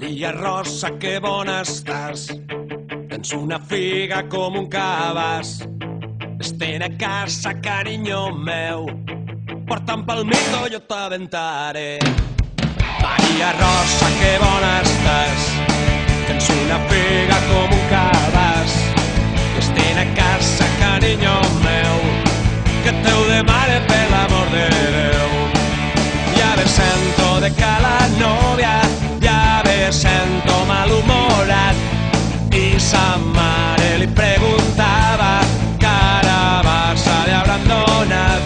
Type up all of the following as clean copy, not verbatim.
Maria Rosa, que bona estàs. Tens una figa com un cabàs. Estén a casa, carinyo meu. Porta'm pel mito, jo t'aventaré. Maria Rosa, que bona estàs. Tens una figa com un cabàs. Estén a casa, carinyo meu, que te ho demane per l'amor de Déu. Ja me sento de cala nòvia, ja me sento malhumorat. I sa mare li preguntava que ara Barça li hauran donat.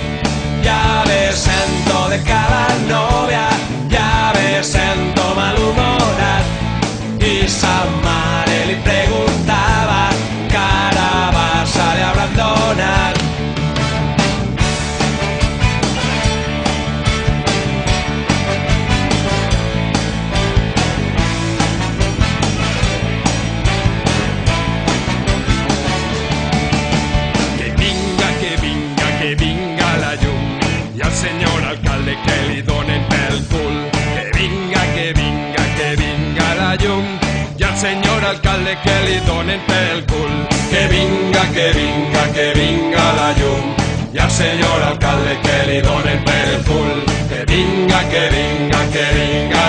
Ja me sento de cala nòvia, ja me sento malhumorat. I sa mare li preguntava que ara Barça li hauran donat. Que vinga la llum i al senyor alcalde que li donen pel cul. Que vinga la llum i al senyor alcalde que li donen pel cul. Que vinga la llum i al senyor alcalde que li donen pel cul. Que vinga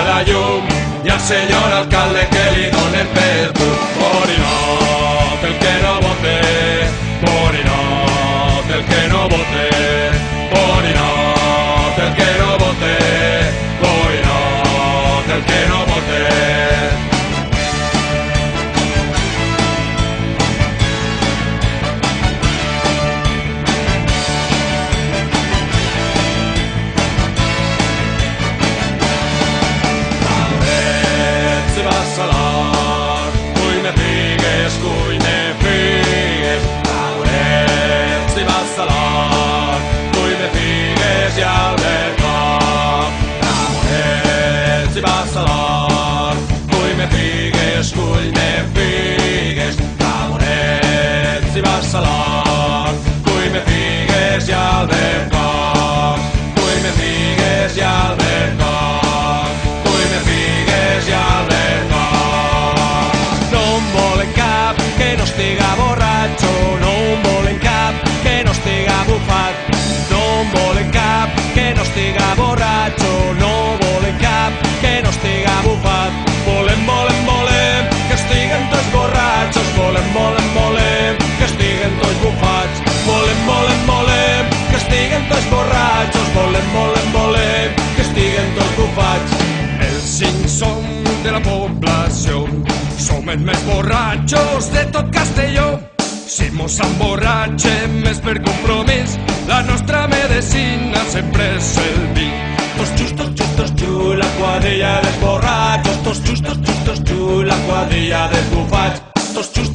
la llum i al senyor alcalde que li donen pel cul. Borinot, el que no vote, Borinot, el que no vote, Borinot, el que no vote, Borinot, el que no vote. Tauret, si vas a l'or, cull me figues, Tauret, si vas a l'or, cull me figues i albercoc. Tauret, si vas a l'or, cull me figues, Tauret, si vas a l'or, cull me figues i albercoc. Cull me figues i albercoc, cull me figues i albercoc. No em volen cap que no estiga borratxo, no em volen cap que no estiga bufat. No em volen cap que no estiga borratxo, no volen cap que no estiga bufat. Volem que estiguen tots borratxos, volem que estiguen tots bufats. Volem que estiguen tots borratxos, volem que estiguen tots bufats. Els 5 som de la població, som els més borratxos de tot Castelló. Si mos emborratxem és per compromís, la nostra medecina sempre és el vi. Tots xus, la quadrilla dels borratxos. Tots xus, la quadrilla dels bufats. Tots xus,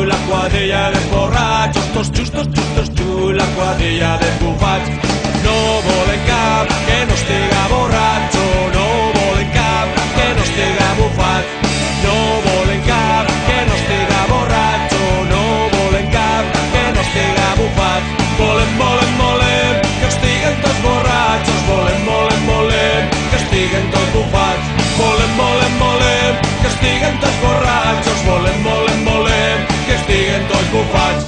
la quadrilla dels borratxos. Tots xus, la quadrilla dels bufats. No volen cap que no estiga borratxo, no volen cap que no estiga bufat. No volen cap que no estiga borratxo, no volen cap que no estiga bufat. Volem que estiguen tots borratxos, volem que estiguen tots bufats. Volem que estiguen tots borratxos, volem que estiguen tots bufats.